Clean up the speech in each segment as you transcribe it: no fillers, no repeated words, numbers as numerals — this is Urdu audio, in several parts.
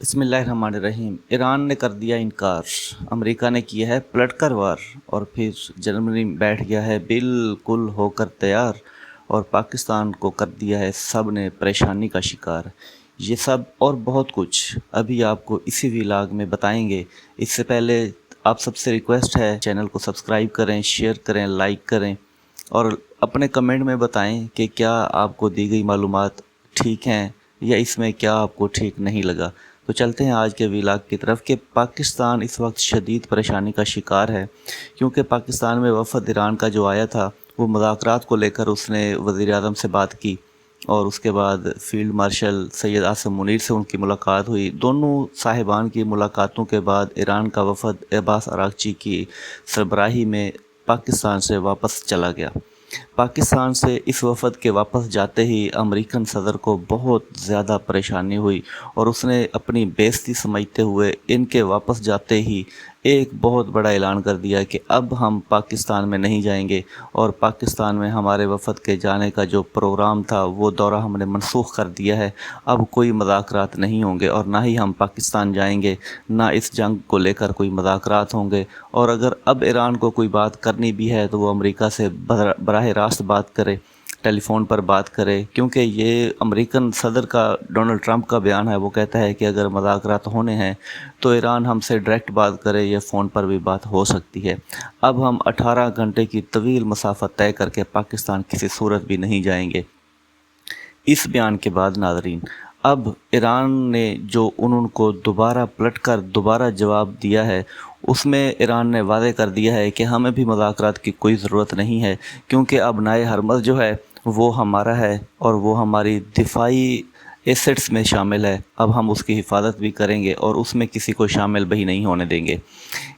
بسم اللہ الرحمن الرحیم۔ ایران نے کر دیا انکار، امریکہ نے کیا ہے پلٹ کر وار، اور پھر جرمنی بیٹھ گیا ہے بالکل ہو کر تیار، اور پاکستان کو کر دیا ہے سب نے پریشانی کا شکار۔ یہ سب اور بہت کچھ ابھی آپ کو اسی ویلاگ میں بتائیں گے۔ اس سے پہلے آپ سب سے ریکویسٹ ہے چینل کو سبسکرائب کریں، شیئر کریں، لائک کریں، اور اپنے کمنٹ میں بتائیں کہ کیا آپ کو دی گئی معلومات ٹھیک ہیں یا اس میں کیا آپ کو ٹھیک نہیں لگا۔ تو چلتے ہیں آج کے ویلاگ کی طرف کہ پاکستان اس وقت شدید پریشانی کا شکار ہے، کیونکہ پاکستان میں وفد ایران کا جو آیا تھا وہ مذاکرات کو لے کر اس نے وزیر اعظم سے بات کی، اور اس کے بعد فیلڈ مارشل سید عاصم منیر سے ان کی ملاقات ہوئی۔ دونوں صاحبان کی ملاقاتوں کے بعد ایران کا وفد عباس اراغچی کی سربراہی میں پاکستان سے واپس چلا گیا۔ پاکستان سے اس وفد کے واپس جاتے ہی امریکن صدر کو بہت زیادہ پریشانی ہوئی، اور اس نے اپنی بےعزتی سمجھتے ہوئے ان کے واپس جاتے ہی ایک بہت بڑا اعلان کر دیا کہ اب ہم پاکستان میں نہیں جائیں گے، اور پاکستان میں ہمارے وفد کے جانے کا جو پروگرام تھا وہ دورہ ہم نے منسوخ کر دیا ہے۔ اب کوئی مذاکرات نہیں ہوں گے، اور نہ ہی ہم پاکستان جائیں گے، نہ اس جنگ کو لے کر کوئی مذاکرات ہوں گے، اور اگر اب ایران کو کوئی بات کرنی بھی ہے تو وہ امریکہ سے براہ راست بات کرے، ٹیلی فون پر بات کرے، کیونکہ یہ امریکن صدر کا ڈونلڈ ٹرمپ کا بیان ہے۔ وہ کہتا ہے کہ اگر مذاکرات ہونے ہیں تو ایران ہم سے ڈائریکٹ بات کرے یا فون پر بھی بات ہو سکتی ہے۔ اب ہم 18 گھنٹے کی طویل مسافت طے کر کے پاکستان کسی صورت بھی نہیں جائیں گے۔ اس بیان کے بعد ناظرین، اب ایران نے جو انہوں کو دوبارہ پلٹ کر دوبارہ جواب دیا ہے، اس میں ایران نے واضح کر دیا ہے کہ ہمیں بھی مذاکرات کی کوئی ضرورت نہیں ہے، کیونکہ اب نائے ہرمز جو ہے وہ ہمارا ہے اور وہ ہماری دفاعی ایسٹس میں شامل ہے۔ اب ہم اس کی حفاظت بھی کریں گے اور اس میں کسی کو شامل بھی نہیں ہونے دیں گے۔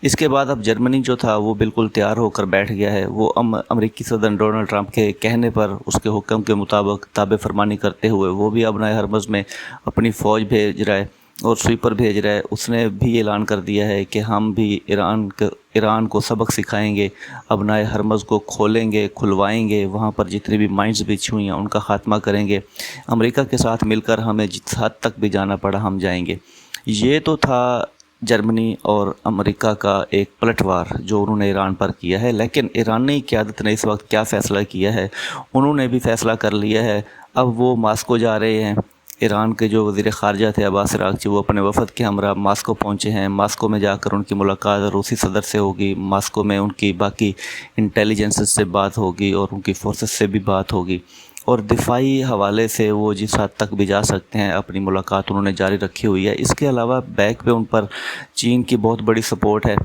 اس کے بعد اب جرمنی جو تھا وہ بالکل تیار ہو کر بیٹھ گیا ہے۔ وہ امریکی صدر ڈونلڈ ٹرمپ کے کہنے پر، اس کے حکم کے مطابق تابع فرمانی کرتے ہوئے وہ بھی اب نائے ہرمز میں اپنی فوج بھیج رہا ہے اور سویپر بھیج رہا ہے۔ اس نے بھی اعلان کر دیا ہے کہ ہم بھی ایران کو سبق سکھائیں گے، اب نائے ہرمز کو کھولیں گے، کھلوائیں گے، وہاں پر جتنی بھی مائنز بچھی ہوئی ہیں ان کا خاتمہ کریں گے۔ امریکہ کے ساتھ مل کر ہمیں جس حد تک بھی جانا پڑا ہم جائیں گے۔ یہ تو تھا جرمنی اور امریکہ کا ایک پلٹ وار جو انہوں نے ایران پر کیا ہے، لیکن ایرانی قیادت نے اس وقت کیا فیصلہ کیا ہے؟ انہوں نے بھی فیصلہ کر لیا ہے، اب وہ ماسکو جا رہے ہیں۔ ایران کے جو وزیر خارجہ تھے عباس اراغچی، وہ اپنے وفد کے ہمراہ ماسکو پہنچے ہیں۔ ماسکو میں جا کر ان کی ملاقات روسی صدر سے ہوگی، ماسکو میں ان کی باقی انٹیلیجنس سے بات ہوگی اور ان کی فورسز سے بھی بات ہوگی، اور دفاعی حوالے سے وہ جس حد تک بھی جا سکتے ہیں اپنی ملاقات انہوں نے جاری رکھی ہوئی ہے۔ اس کے علاوہ بیک پہ ان پر چین کی بہت بڑی سپورٹ ہے،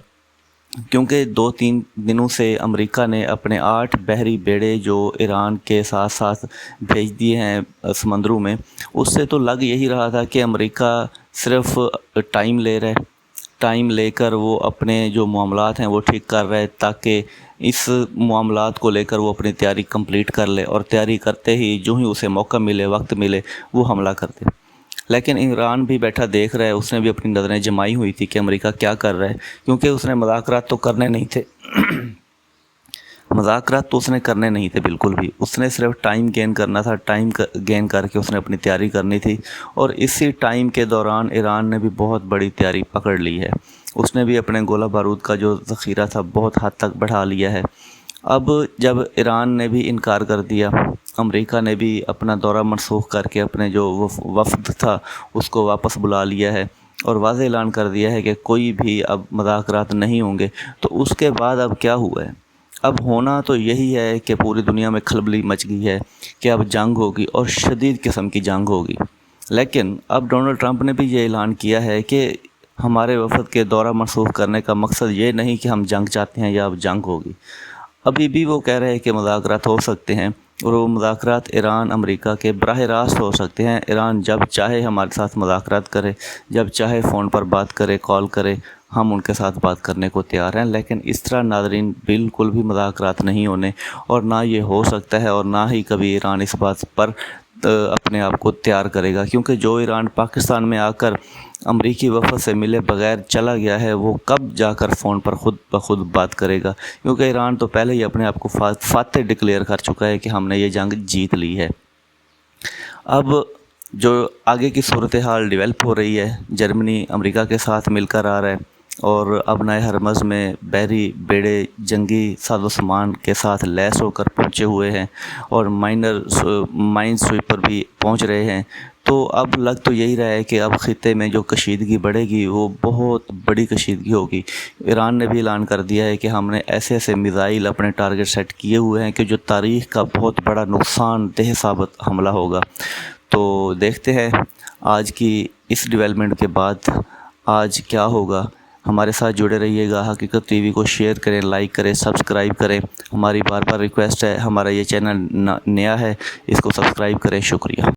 کیونکہ 2-3 دنوں سے امریکہ نے اپنے 8 بحری بیڑے جو ایران کے ساتھ ساتھ بھیج دیے ہیں سمندروں میں، اس سے تو لگ یہی رہا تھا کہ امریکہ صرف ٹائم لے کر وہ اپنے جو معاملات ہیں وہ ٹھیک کر رہے، تاکہ اس معاملات کو لے کر وہ اپنی تیاری کمپلیٹ کر لے، اور تیاری کرتے ہی جو ہی اسے موقع ملے، وقت ملے، وہ حملہ کر دے۔ لیکن ایران بھی بیٹھا دیکھ رہا ہے، اس نے بھی اپنی نظریں جمائی ہوئی تھی کہ امریکہ کیا کر رہا ہے، کیونکہ اس نے مذاکرات تو کرنے نہیں تھے مذاکرات تو اس نے کرنے نہیں تھے بالکل بھی، اس نے صرف ٹائم گین کرنا تھا۔ ٹائم گین کر کے اس نے اپنی تیاری کرنی تھی، اور اسی ٹائم کے دوران ایران نے بھی بہت بڑی تیاری پکڑ لی ہے۔ اس نے بھی اپنے گولہ بارود کا جو ذخیرہ تھا بہت حد تک بڑھا لیا ہے۔ اب جب ایران نے بھی انکار کر دیا، امریکہ نے بھی اپنا دورہ منسوخ کر کے اپنے جو وفد تھا اس کو واپس بلا لیا ہے، اور واضح اعلان کر دیا ہے کہ کوئی بھی اب مذاکرات نہیں ہوں گے، تو اس کے بعد اب کیا ہوا ہے؟ اب ہونا تو یہی ہے کہ پوری دنیا میں کھلبلی مچ گئی ہے کہ اب جنگ ہوگی، اور شدید قسم کی جنگ ہوگی۔ لیکن اب ڈونلڈ ٹرمپ نے بھی یہ اعلان کیا ہے کہ ہمارے وفد کے دورہ منسوخ کرنے کا مقصد یہ نہیں کہ ہم جنگ چاہتے ہیں یا اب جنگ ہوگی۔ ابھی بھی وہ کہہ رہے ہیں کہ مذاکرات ہو سکتے ہیں، اور وہ مذاکرات ایران امریکہ کے براہ راست ہو سکتے ہیں۔ ایران جب چاہے ہمارے ساتھ مذاکرات کرے، جب چاہے فون پر بات کرے، کال کرے، ہم ان کے ساتھ بات کرنے کو تیار ہیں۔ لیکن اس طرح ناظرین بالکل بھی مذاکرات نہیں ہونے، اور نہ یہ ہو سکتا ہے، اور نہ ہی کبھی ایران اس بات پر اپنے آپ کو تیار کرے گا، کیونکہ جو ایران پاکستان میں آ کر امریکی وفد سے ملے بغیر چلا گیا ہے، وہ کب جا کر فون پر خود بخود بات کرے گا؟ کیونکہ ایران تو پہلے ہی اپنے آپ کو فاتح ڈکلیئر کر چکا ہے کہ ہم نے یہ جنگ جیت لی ہے۔ اب جو آگے کی صورتحال ڈیولپ ہو رہی ہے، جرمنی امریکہ کے ساتھ مل کر آ رہا ہے اور ابنائے ہرمز میں بحری بیڑے جنگی ساز و سامان کے ساتھ لیس ہو کر پہنچے ہوئے ہیں اور مائن سویپر بھی پہنچ رہے ہیں۔ تو اب لگ تو یہی رہا ہے کہ اب خطے میں جو کشیدگی بڑھے گی وہ بہت بڑی کشیدگی ہوگی۔ ایران نے بھی اعلان کر دیا ہے کہ ہم نے ایسے ایسے میزائل اپنے ٹارگٹ سیٹ کیے ہوئے ہیں کہ جو تاریخ کا بہت بڑا نقصان دہ ثابت حملہ ہوگا۔ تو دیکھتے ہیں آج کی اس ڈیولپمنٹ کے بعد آج کیا ہوگا۔ ہمارے ساتھ جڑے رہیے گا، حقیقت ٹی وی کو شیئر کریں، لائک کریں، سبسکرائب کریں۔ ہماری بار بار ریکویسٹ ہے، ہمارا یہ چینل نیا ہے، اس کو سبسکرائب کریں۔ شکریہ۔